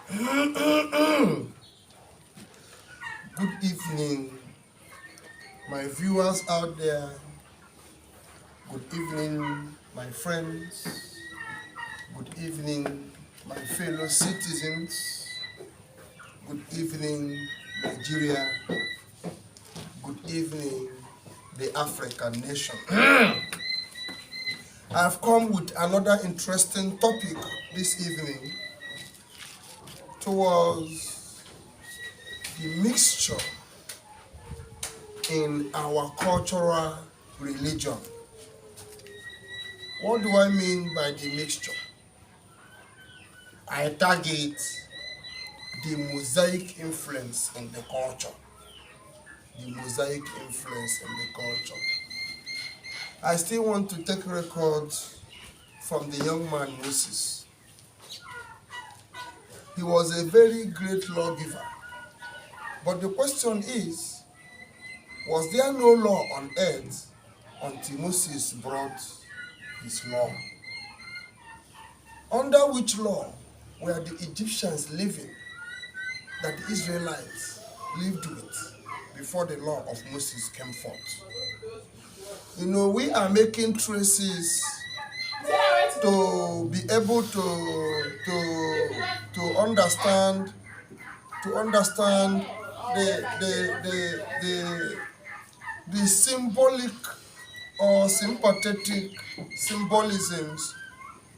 Good evening, my viewers out there. Good evening, my friends. Good evening, my fellow citizens. Good evening, Nigeria. Good evening, the African nation. I've come with another interesting topic this evening towards the mixture in our cultural religion. What do I mean by the mixture? I target the mosaic influence in the culture. The mosaic influence in the culture. I still want to take records from the young man Moses. He was a very great lawgiver. But the question is, was there no law on earth until Moses brought his law? Under which law were the Egyptians living that the Israelites lived with before the law of Moses came forth? You know, we are making traces to be able to understand the symbolic or sympathetic symbolisms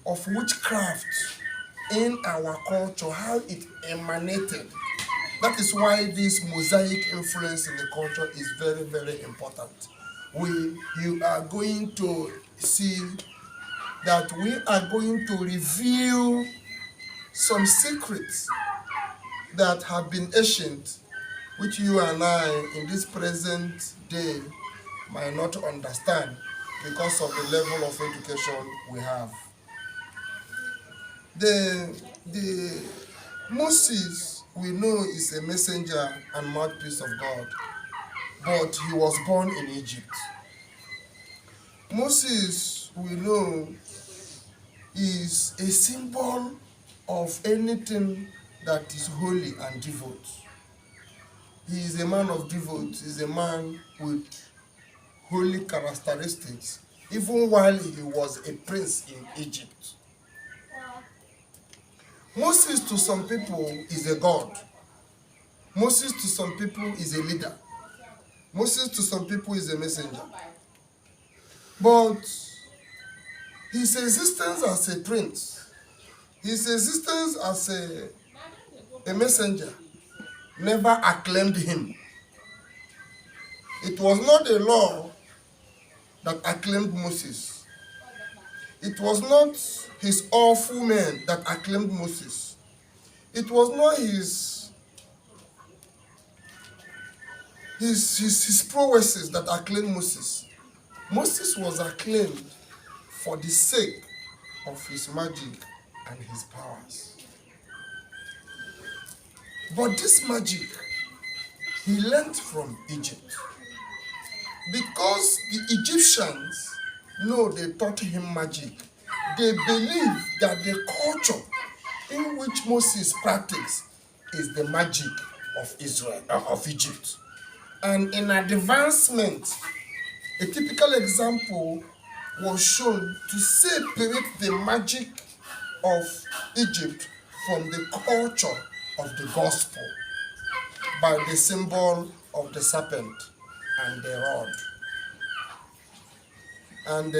of witchcraft in our culture, how it emanated. That is why this mosaic influence in the culture is very, very important. You are going to see that we are going to reveal some secrets that have been ancient, which you and I in this present day might not understand because of the level of education we have. The Moses, we know, is a messenger and mouthpiece of God, but he was born in Egypt. Moses, we know, is a symbol of anything that is holy and devout. He is a man of devout. He is a man with holy characteristics, even while he was a prince in Egypt. Moses to some people is a god. Moses to some people is a leader. Moses to some people is a messenger. But his existence as a prince, his existence as a messenger, never acclaimed him. It was not a law that acclaimed Moses. It was not his awful men that acclaimed Moses. It was not his prowesses that acclaimed Moses. Moses was acclaimed for the sake of his magic and his powers. But this magic, he learned from Egypt. Because the Egyptians know they taught him magic, they believe that the culture in which Moses practiced is the magic of Israel, of Egypt. And in advancement, a typical example was shown to separate the magic of Egypt from the culture of the gospel by the symbol of the serpent and the rod. And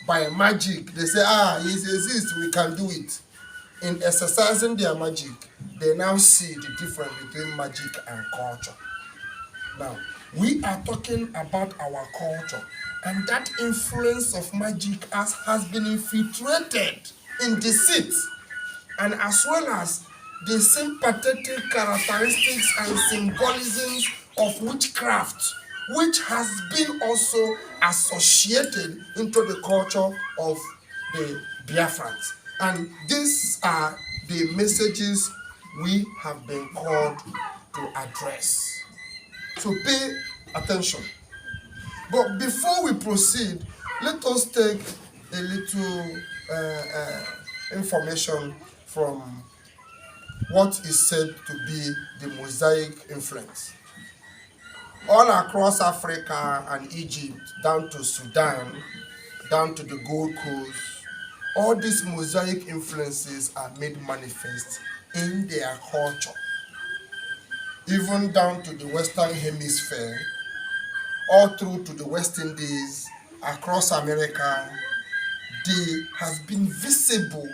by magic, they say, it exists, we can do it. In exercising their magic, they now see the difference between magic and culture. Now, we are talking about our culture, and that influence of magic has been infiltrated in the seat, and as well as the sympathetic characteristics and symbolisms of witchcraft, which has been also associated into the culture of the Biafrans. And these are the messages we have been called to address. So pay attention. But before we proceed, let us take a little information from what is said to be the mosaic influence. All across Africa and Egypt, down to Sudan, down to the Gold Coast, all these mosaic influences are made manifest in their culture. Even down to the Western Hemisphere, all through to the West Indies, across America, there has been visible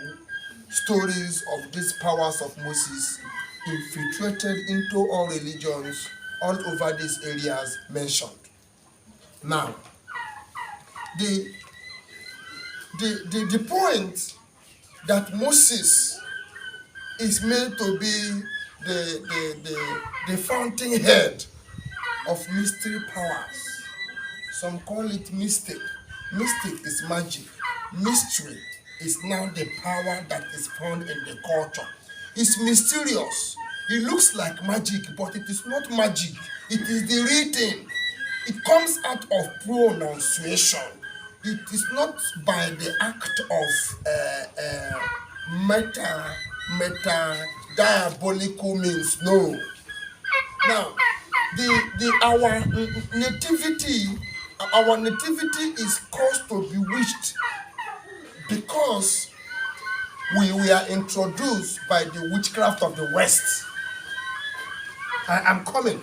stories of these powers of Moses infiltrated into all religions all over these areas mentioned. Now, the point that Moses is meant to be the fountainhead of mystery powers. Some call it mystic. Mystic is magic. Mystery is now the power that is found in the culture. It's mysterious. It looks like magic, but it is not magic. It is the real thing. It comes out of pronunciation. It is not by the act of meta diabolical means. No. Now, our nativity is caused to be wished because we were introduced by the witchcraft of the West. I'm coming.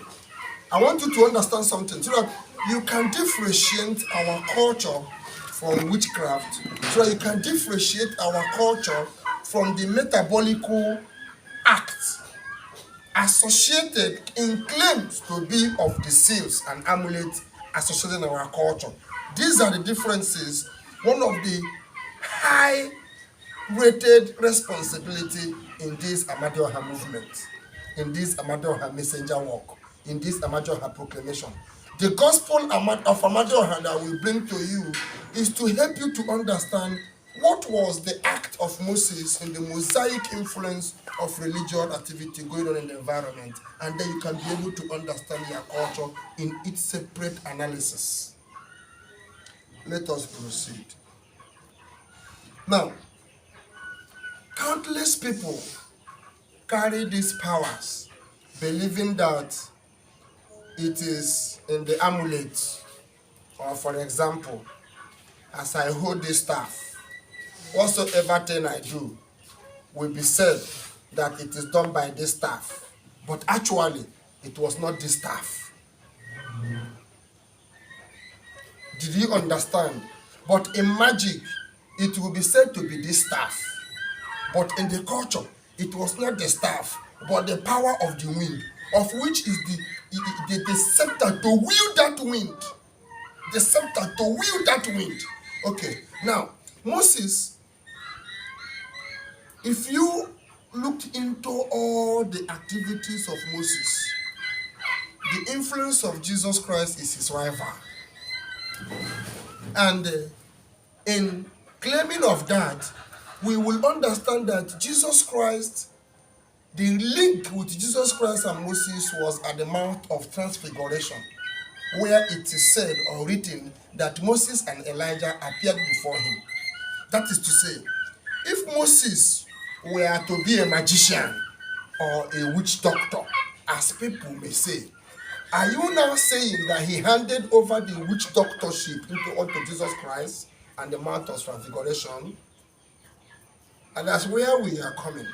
I want you to understand something so that you can differentiate our culture from witchcraft, so that you can differentiate our culture from the metabolical acts associated in claims to be of the seals and amulets associated in our culture. These are the differences. One of the high rated responsibility in this AMADIOHA movement, in this AMADIOHA messenger work, in this AMADIOHA proclamation. The gospel of AMADIOHA that we bring to you is to help you to understand what was the act of Moses in the mosaic influence of religious activity going on in the environment, and then you can be able to understand your culture in its separate analysis. Let us proceed. Now, countless people carry these powers, believing that it is in the amulet, or for example, as I hold this staff, whatsoever thing I do will be said that it is done by this staff, but actually it was not this staff. Did you understand? But in magic, it will be said to be this staff, but in the culture, it was not the staff, but the power of the wind, of which is the scepter to wield that wind. The scepter to wield that wind. Okay, now, Moses, if you look into all the activities of Moses, the influence of Jesus Christ is his rival. And in claiming of that, we will understand that Jesus Christ, the link with Jesus Christ and Moses was at the Mount of Transfiguration, where it is said or written that Moses and Elijah appeared before him. That is to say, if Moses were to be a magician or a witch doctor, as people may say, are you now saying that he handed over the witch doctorship unto Jesus Christ and the Mount of Transfiguration? And that's where we are coming.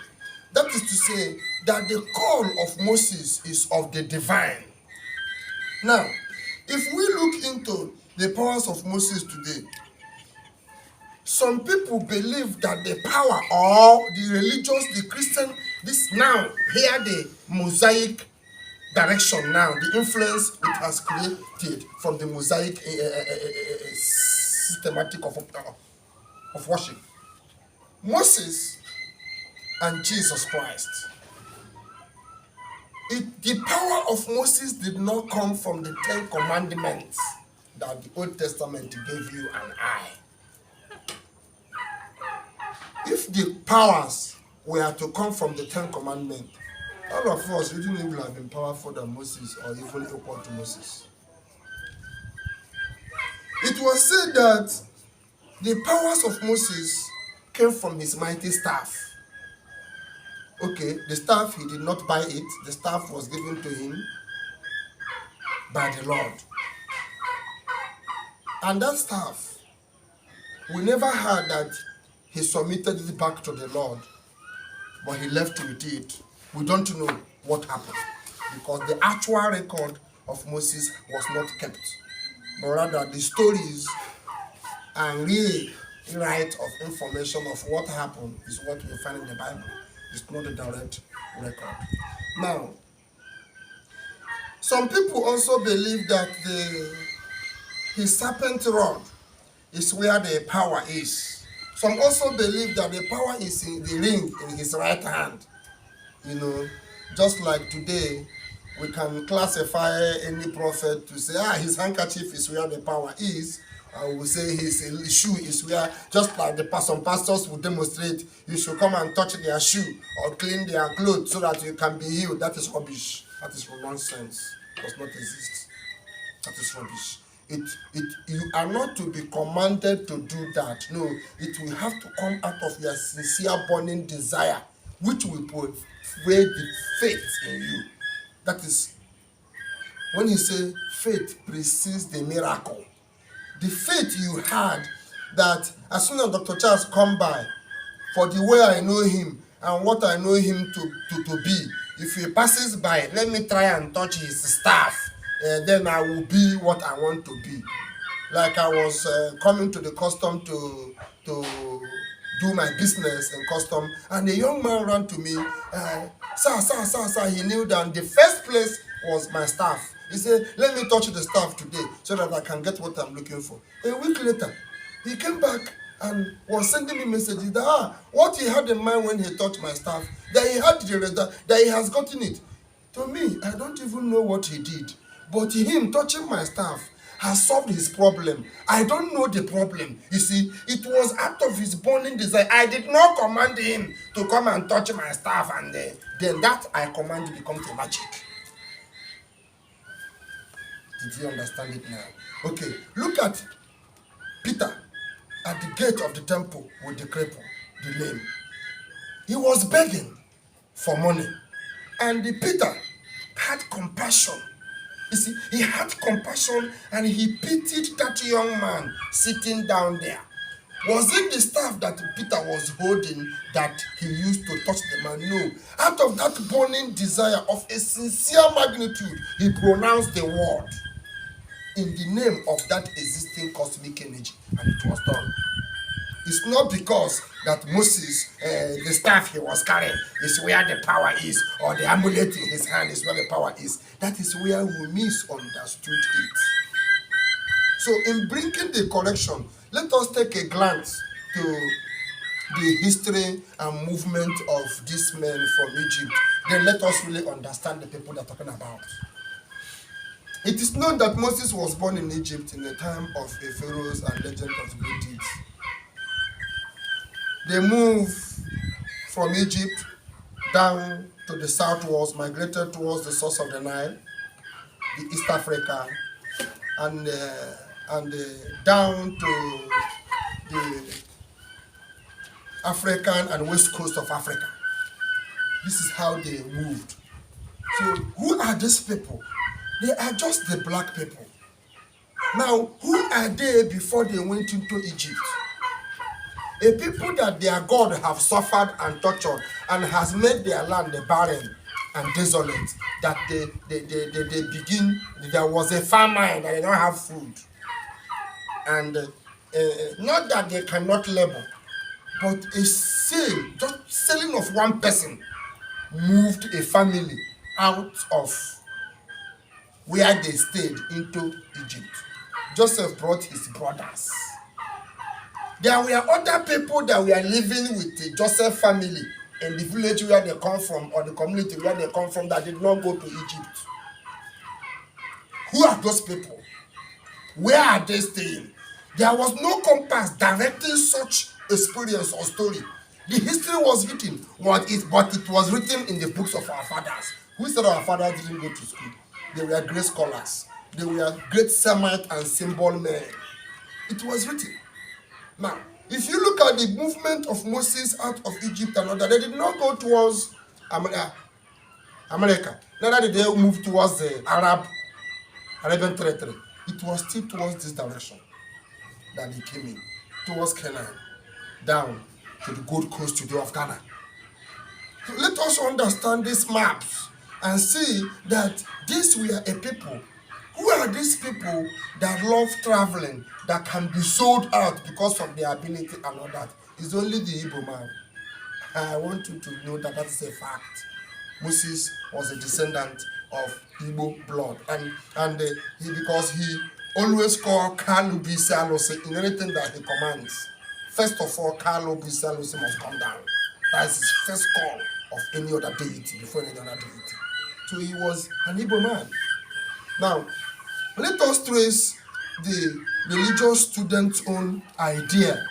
That is to say that the call of Moses is of the divine. Now, if we look into the powers of Moses today, some people believe that the power or the religious, the Christian, this now, here the mosaic direction now, the influence it has created from the mosaic systematic of worship. Moses and Jesus Christ. The power of Moses did not come from the 10 commandments that the Old Testament gave you and I. If the powers were to come from the 10 commandments, all of us wouldn't even have been powerful than Moses or even equal to Moses. It was said that the powers of Moses came from his mighty staff. Okay, the staff, he did not buy it. The staff was given to him by the Lord. And that staff, we never heard that he submitted it back to the Lord, but he left with it. We don't know what happened, because the actual record of Moses was not kept, but rather the stories and rewrite of information of what happened is what we find in the Bible. It's not a direct record. Now, some people also believe that his serpent rod is where the power is. Some also believe that the power is in the ring in his right hand. You know, just like today, we can classify any prophet to say, his handkerchief is where the power is. We say his shoe is where, just like some pastors will demonstrate, you should come and touch their shoe or clean their clothes so that you can be healed. That is rubbish. That is nonsense. It does not exist. That is rubbish. You are not to be commanded to do that. No, it will have to come out of your sincere burning desire, which will provide the faith in you. That is, when you say faith precedes the miracle, the faith you had that as soon as Dr. Charles come by, for the way I know him and what I know him to be, if he passes by, let me try and touch his staff, then I will be what I want to be. Like I was coming to the custom to do my business in custom, and a young man ran to me, sir, he kneeled down. The first place was my staff. He said, let me touch the staff today so that I can get what I'm looking for. A week later, he came back and was sending me messages that what he had in mind when he touched my staff, that he had the result, that he has gotten it. To me, I don't even know what he did. But him touching my staff has solved his problem. I don't know the problem. You see, it was out of his burning desire. I did not command him to come and touch my staff, and then that I command becomes a magic. Did you understand it now? Okay, look at Peter at the gate of the temple with the cripple, the lame. He was begging for money, and Peter had compassion. You see, he had compassion and he pitied that young man sitting down there. Was it the staff that Peter was holding that he used to touch the man? No. Out of that burning desire of a sincere magnitude, he pronounced the word in the name of that existing cosmic energy, and it was done. It's not because that Moses, the staff he was carrying, is where the power is, or the amulet in his hand is where the power is. That is where we misunderstood it. So in bringing the correction, let us take a glance to the history and movement of these men from Egypt. Then let us really understand the people they're talking about. It is known that Moses was born in Egypt in the time of a pharaohs and legend of great deeds. They moved from Egypt down to the southwards, migrated towards the source of the Nile, the East Africa, and down to the African and west coast of Africa. This is how they moved. So who are these people? They are just the black people. Now, who are they before they went into Egypt? A people that their God have suffered and tortured and has made their land barren and desolate, that they begin, there was a famine, that they don't have food. And not that they cannot labor, but a sale, just selling of one person, moved a family out of where they stayed into Egypt. Joseph brought his brothers. There were other people that were living with the Joseph family in the village where they come from, or the community where they come from, that did not go to Egypt. Who are those people? Where are they staying? There was no compass directing such experience or story. The history was written, but it was written in the books of our fathers. Who said our fathers didn't go to school? They were great scholars. They were great Semite and symbol men. It was written. Now, if you look at the movement of Moses out of Egypt and all that, they did not go towards America. Neither did they move towards the Arabian territory. It was still towards this direction that they came in, towards Canaan, down to the Gold Coast today of Ghana. So let us understand these maps and see that these were a people. Who are these people that love traveling, that can be sold out because of their ability and all that? It's only the Igbo man. I want you to know that that is a fact. Moses was a descendant of Igbo blood, and because he always called Kalu Bisalose in anything that he commands. First of all, Kalu Bisalose must come down. That's his first call of any other deity before any other deity. So he was an Igbo man. Now, let us trace the religious student's own idea.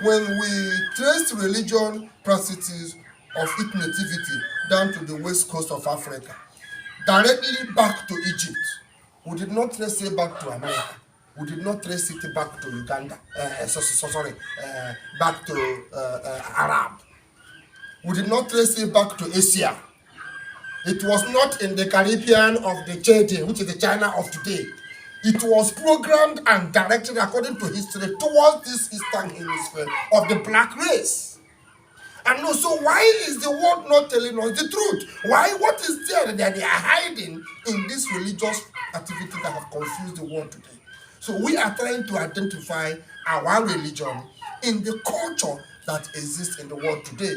When we trace religion practices of its nativity down to the west coast of Africa, directly back to Egypt, we did not trace it back to America. We did not trace it back to Uganda. Back to Arab. We did not trace it back to Asia. It was not in the Caribbean of the Chade, which is the China of today. It was programmed and directed according to history towards this eastern hemisphere of the black race. And no, so why is the world not telling us the truth? Why? What is there that they are hiding in this religious activity that have confused the world today? So we are trying to identify our religion in the culture that exists in the world today,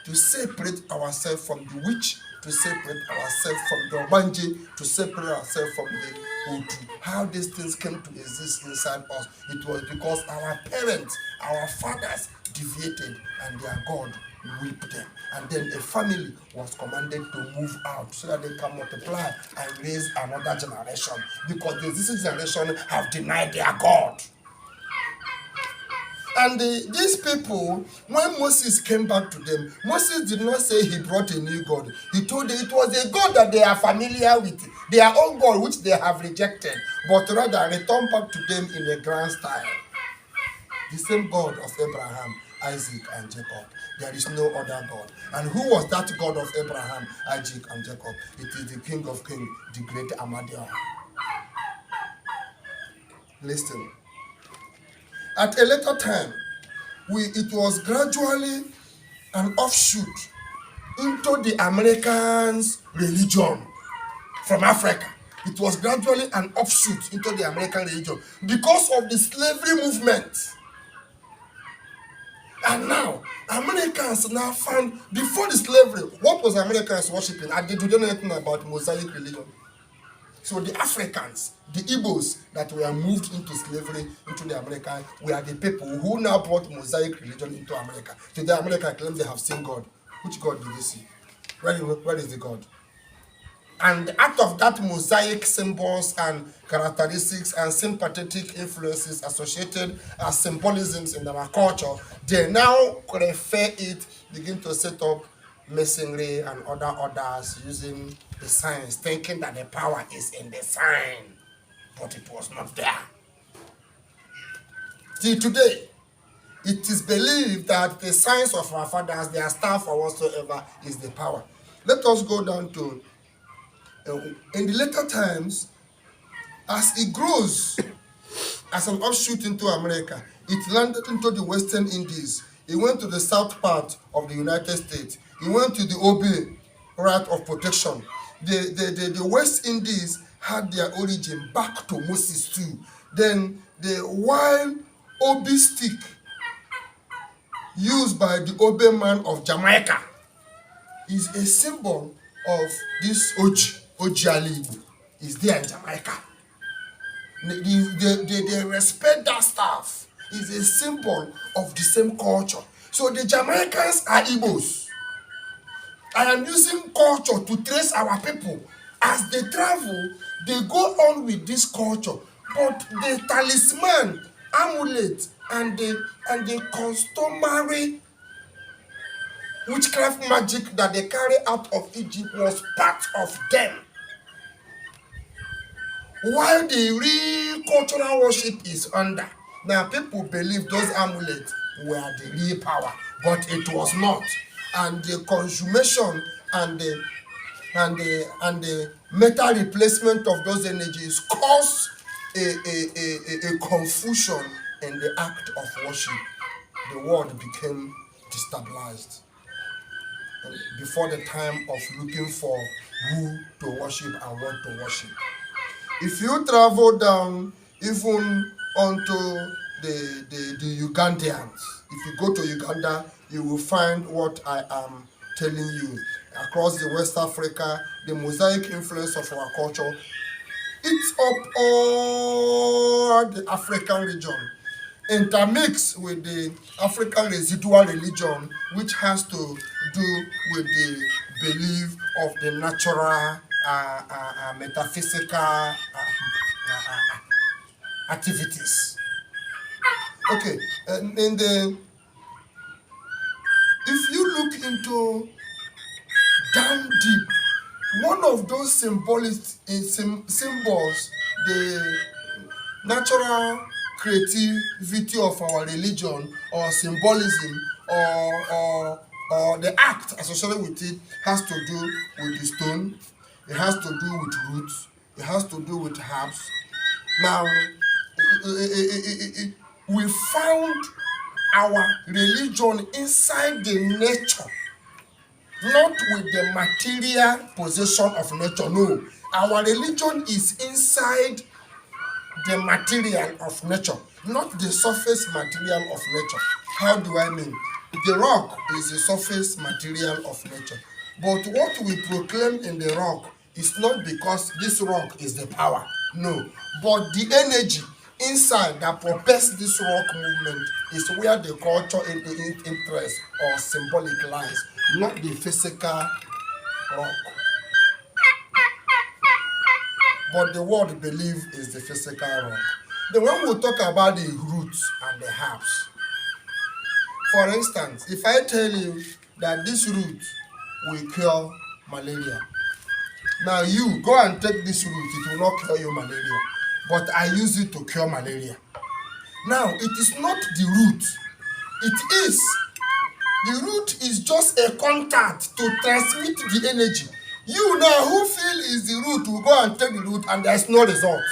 to separate ourselves from the witch, to separate ourselves from the Obanje, to separate ourselves from the Otu. How these things came to exist inside us, it was because our parents, our fathers deviated and their God whipped them. And then a family was commanded to move out so that they can multiply and raise another generation, because the existing generation have denied their God. And these people, when Moses came back to them, Moses did not say he brought a new God. He told them it was a God that they are familiar with, their own God which they have rejected, but rather return back to them in a grand style. The same God of Abraham, Isaac, and Jacob. There is no other God. And who was that God of Abraham, Isaac, and Jacob? It is the King of Kings, the great AMADIOHA. Listen. At a later time, it was gradually an offshoot into the Americans' religion from Africa. It was gradually an offshoot into the American religion because of the slavery movement. And now, Americans now found, before the slavery, what was Americans worshipping? And they didn't know anything about mosaic religion. So the Africans, the Igbos that were moved into slavery into the America, were the people who now brought mosaic religion into America. Today, America claims they have seen God. Which God do they see? Where is the God? And out of that mosaic symbols and characteristics and sympathetic influences associated as symbolisms in our culture, they now refer it, begin to set up masonry and other orders using the signs, thinking that the power is in the sign, but it was not there. Till today, it is believed that the signs of our fathers, their staff or whatsoever, is the power. Let us go down to, in the later times, as it grows, as an offshoot into America, it landed into the Western Indies. It went to the south part of the United States. It went to the Obi right of protection. The West Indies had their origin back to Moses too. Then the wild Obi stick used by the Obi man of Jamaica is a symbol of this Ojiali is there in Jamaica. They respect that stuff. It's a symbol of the same culture. So the Jamaicans are Igbos. I am using culture to trace our people. As they travel, they go on with this culture. But the talisman, amulet, and the customary witchcraft magic that they carry out of Egypt was part of them. While the real cultural worship is under. Now people believe those amulets were the real power, but it was not. And the consummation and the metal replacement of those energies caused a confusion in the act of worship. The world became destabilized before the time of looking for who to worship and what to worship. If you travel down even onto the Ugandans, if you go to Uganda, you will find what I am telling you. Across the West Africa, the mosaic influence of our culture, it's up all the African region, intermixed with the African residual religion, which has to do with the belief of the natural metaphysical activities. Okay, if you look into down deep, one of those symbols, the natural creativity of our religion or symbolism or the act associated with it, has to do with the stone, it has to do with roots, it has to do with herbs. Now, we found our religion inside the nature, not with the material possession of nature. No, our religion is inside the material of nature, not the surface material of nature. How do I mean? The rock is the surface material of nature, but what we proclaim in the rock is not because this rock is the power, no, but the energy inside that propels this rock movement is where the culture and the interest or symbolic lies, not the physical rock. But the word believe is the physical rock. Then when we talk about the roots and the herbs, for instance, if I tell you that this root will cure malaria, now you go and take this root, it will not cure you malaria, but I use it to cure malaria. Now, it is not the root. The root is just a contact to transmit the energy. You now who feel is the root will go and take the root and there is no result.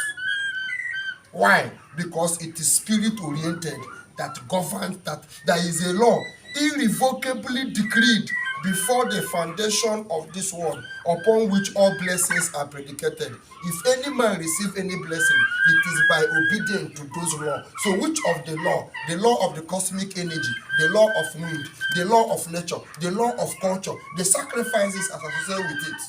Why? Because it is spirit oriented, that governs, that there is a law irrevocably decreed before the foundation of this world, upon which all blessings are predicated. If any man receive any blessing, it is by obedience to those laws. So which of the law? The law of the cosmic energy, the law of wind, the law of nature, the law of culture, the sacrifices associated with it.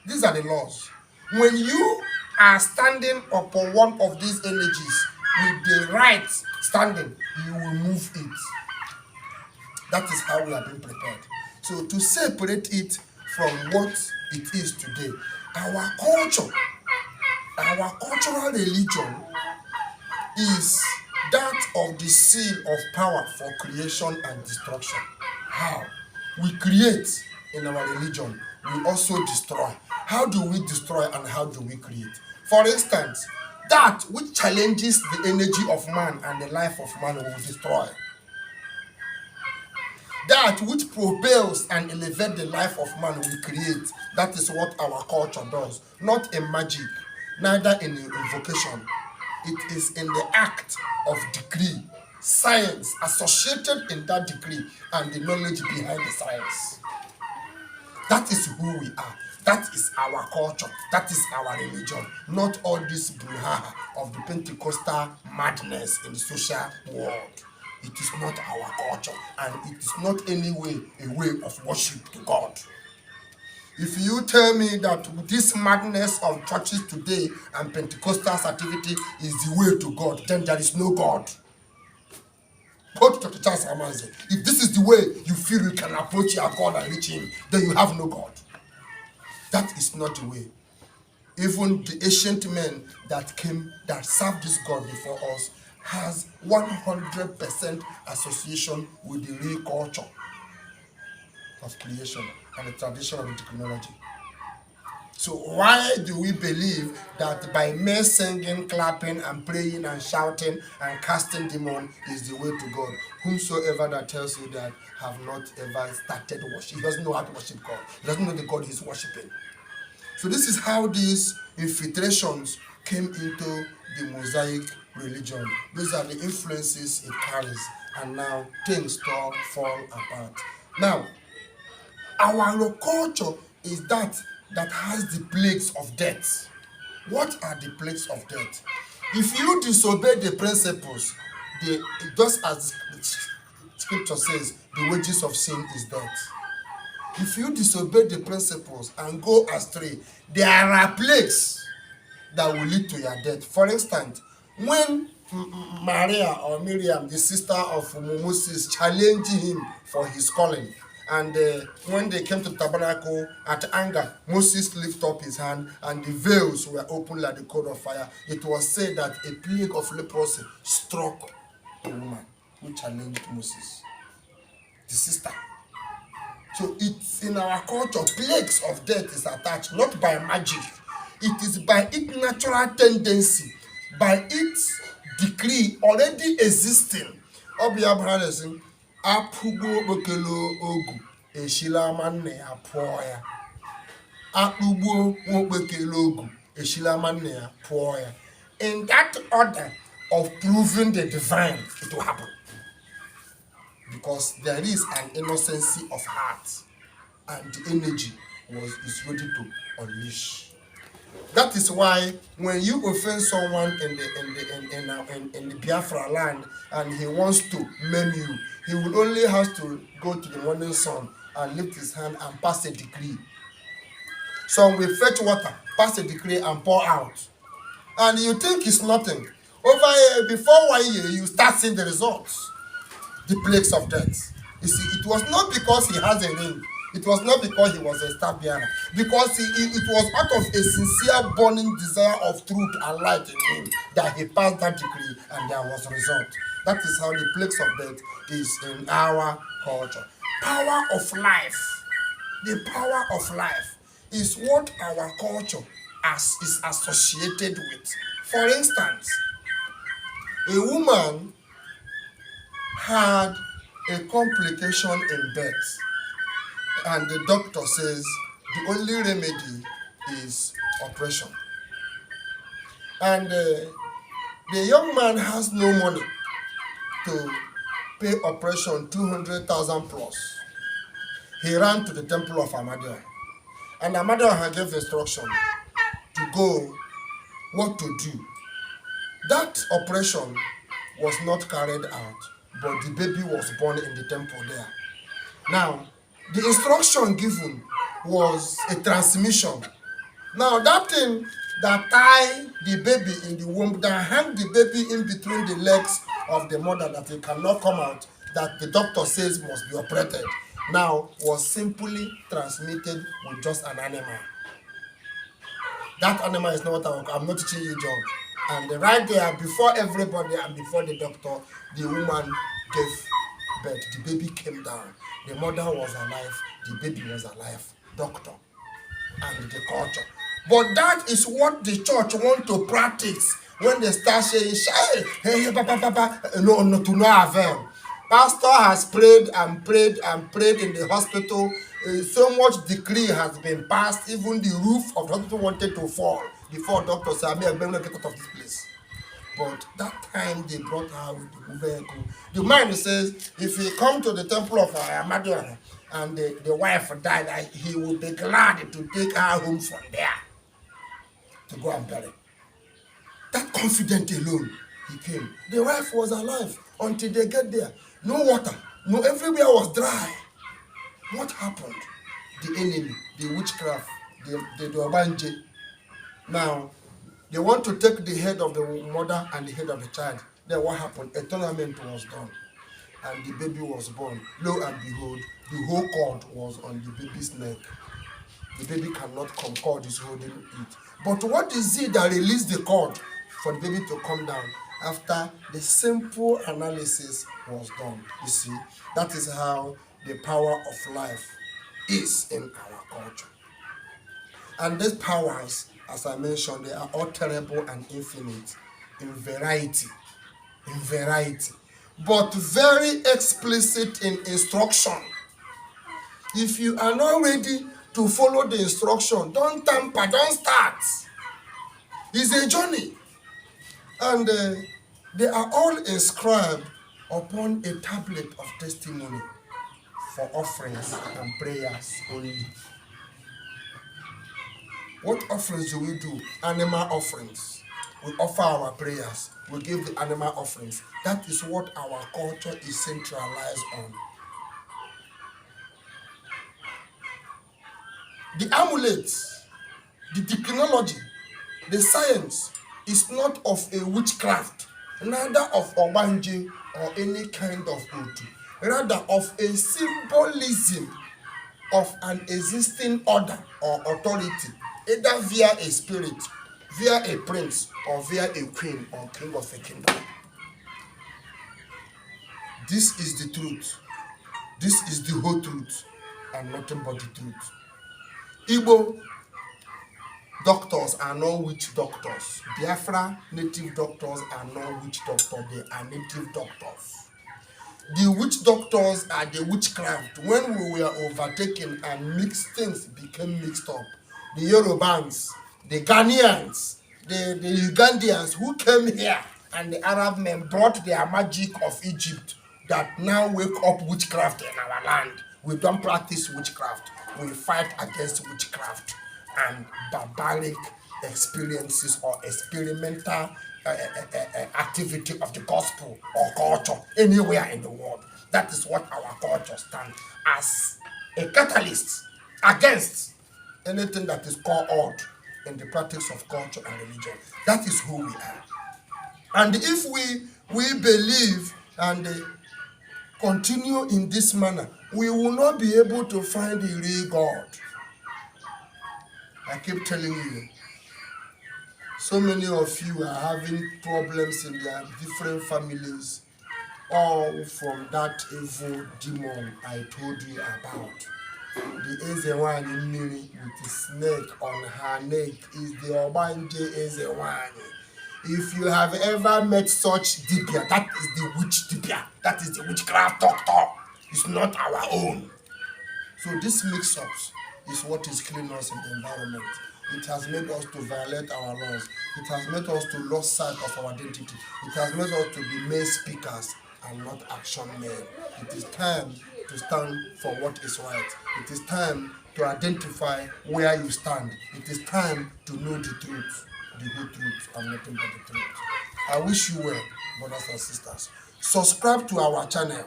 These are the laws. When you are standing upon one of these energies with the right standing, you will move it. That is how we have been prepared. So to separate it from what it is today, our culture, our cultural religion is that of the seal of power for creation and destruction. How? We create in our religion, we also destroy. How do we destroy and how do we create? For instance, that which challenges the energy of man and the life of man will destroy. That which propels and elevates the life of man we create. That is what our culture does. Not in magic, neither in invocation. It is in the act of decree, science associated in that decree, and the knowledge behind the science. That is who we are. That is our culture. That is our religion. Not all this brouhaha of the Pentecostal madness in the social world. It is not our culture, and it is not any way a way of worship to God. If you tell me that this madness of churches today and Pentecostal activity is the way to God, then there is no God. Go to Dr Charles Amanze. If this is the way you feel you can approach your God and reach him, then you have no God. That is not the way. Even the ancient men that came, that served this God before us, has 100% association with the real culture of creation and the tradition of the technology. So why do we believe that by mere singing, clapping, and praying, and shouting, and casting demon is the way to God? Whomsoever that tells you that have not ever started worship, he doesn't know how to worship God. He doesn't know the God he's worshiping. So this is how these infiltrations came into the Mosaic religion. These are the influences it carries, and now things fall apart. Now, our culture is that has the plagues of death. What are the plagues of death? If you disobey the principles, just as the scripture says, the wages of sin is death. If you disobey the principles and go astray, there are plagues that will lead to your death. For instance, when Maria or Miriam, the sister of Moses, challenged him for his calling, and when they came to the tabernacle at anger, Moses lifted up his hand and the veils were opened like the coal of fire. It was said that a plague of leprosy struck the woman who challenged Moses, the sister. So it's in our culture, plagues of death is attached, not by magic. It is by its natural tendency, by its decree already existing. Obi Abraham is saying, Apugo Bokelo Ogu, Eshilaman Apoya. Apugo Bokelo Ogu, Eshilaman Apoya. In that order of proving the divine, it will happen. Because there is an innocency of heart, and the energy is ready to unleash. That is why when you offend someone in the Biafra land and he wants to maim you, he will only have to go to the morning sun and lift his hand and pass a decree. Some will fetch water, pass a decree and pour out. And you think it's nothing. Over here, before 1 year, you start seeing the results. The plagues of death. You see, it was not because he has a ring. It was not because he was a star bearer. Because it was out of a sincere burning desire of truth and light in him that he passed that decree and there was a result. That is how the plagues of death is in our culture. Power of life. The power of life is what our culture is associated with. For instance, a woman had a complication in birth, and the doctor says the only remedy is operation. And the young man has no money to pay operation 200,000 plus. He ran to the temple of AMADIOHA, and AMADIOHA gave instruction to go, what to do. That operation was not carried out, but the baby was born in the temple there. Now, the instruction given was a transmission. Now, that thing that tie the baby in the womb, that hang the baby in between the legs of the mother that it cannot come out, that the doctor says must be operated, now was simply transmitted with just an animal. That animal is not what I'm not teaching you, John. And right there, before everybody and before the doctor, the woman gave birth. The baby came down. The mother was alive. The baby was alive. Doctor and the culture. But that is what the church want to practice when they start saying, no, to no avail. Pastor has prayed and prayed and prayed in the hospital. So much decree has been passed. Even the roof of the hospital wanted to fall before doctor said, I'm going to get out of this place. But that time they brought her with the vehicle. The man says, if he come to the temple of AMADIOHA and the wife died, he will be glad to take her home from there to go and bury. That confident alone, he came. The wife was alive until they get there. No water, no, everywhere was dry. What happened? The enemy, the witchcraft, the Obanje. Now, they want to take the head of the mother and the head of the child. Then what happened? A tournament was done. And the baby was born. Lo and behold, the whole cord was on the baby's neck. The baby cannot come, cord is holding it. But what is it that released the cord for the baby to come down? After the simple analysis was done. You see, that is how the power of life is in our culture. And these powers, as I mentioned, they are all terrible and infinite in variety, but very explicit in instruction. If you are not ready to follow the instruction, don't tamper, don't start. It's a journey. And they are all inscribed upon a tablet of testimony for offerings and prayers only. What offerings do we do? Animal offerings. We offer our prayers. We give the animal offerings. That is what our culture is centralized on. The amulets, the technology, the science is not of a witchcraft, neither of obanje or any kind of otu, rather of a symbolism of an existing order or authority, either via a spirit, via a prince, or via a queen or king of a kingdom. This is the truth. This is the whole truth and nothing but the truth. Igbo doctors are not witch doctors. Biafra native doctors are not witch doctors. They are native doctors. The witch doctors are the witchcraft. When we were overtaken and mixed things became mixed up. The Yorubans, the Ghanaians, the Ugandians who came here, and the Arab men brought their magic of Egypt that now wake up witchcraft in our land. We don't practice witchcraft. We fight against witchcraft and barbaric experiences or experimental activity of the gospel or culture anywhere in the world. That is what our culture stands as a catalyst against anything that is called odd in the practice of culture and religion. That is who we are. And if we believe and continue in this manner, we will not be able to find the real God. I keep telling you, so many of you are having problems in their different families, all from that evil demon I told you about. The Ezenwanyin with the snake on her neck is the Obanje Ezenwanyin. If you have ever met such dibia, that is the witch dibia. That is the witchcraft doctor. It's not our own. So this mix-ups is what is killing us in the environment. It has made us to violate our laws. It has made us to lose sight of our identity. It has made us to be mere speakers and not action men. It is time to stand for what is right. It is time to identify where you stand. It is time to know the truth, the whole truth, and nothing but the truth. I wish you well, brothers and sisters. Subscribe to our channel.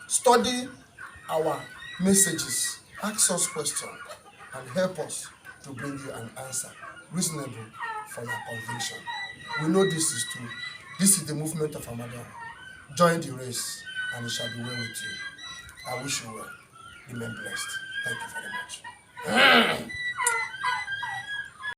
Study our messages. Ask us questions and help us to bring you an answer reasonable for your conviction. We know this is true. This is the movement of AMADIOHA. Join the race and it shall be well with you. I wish you well. Remain blessed. Thank you very much.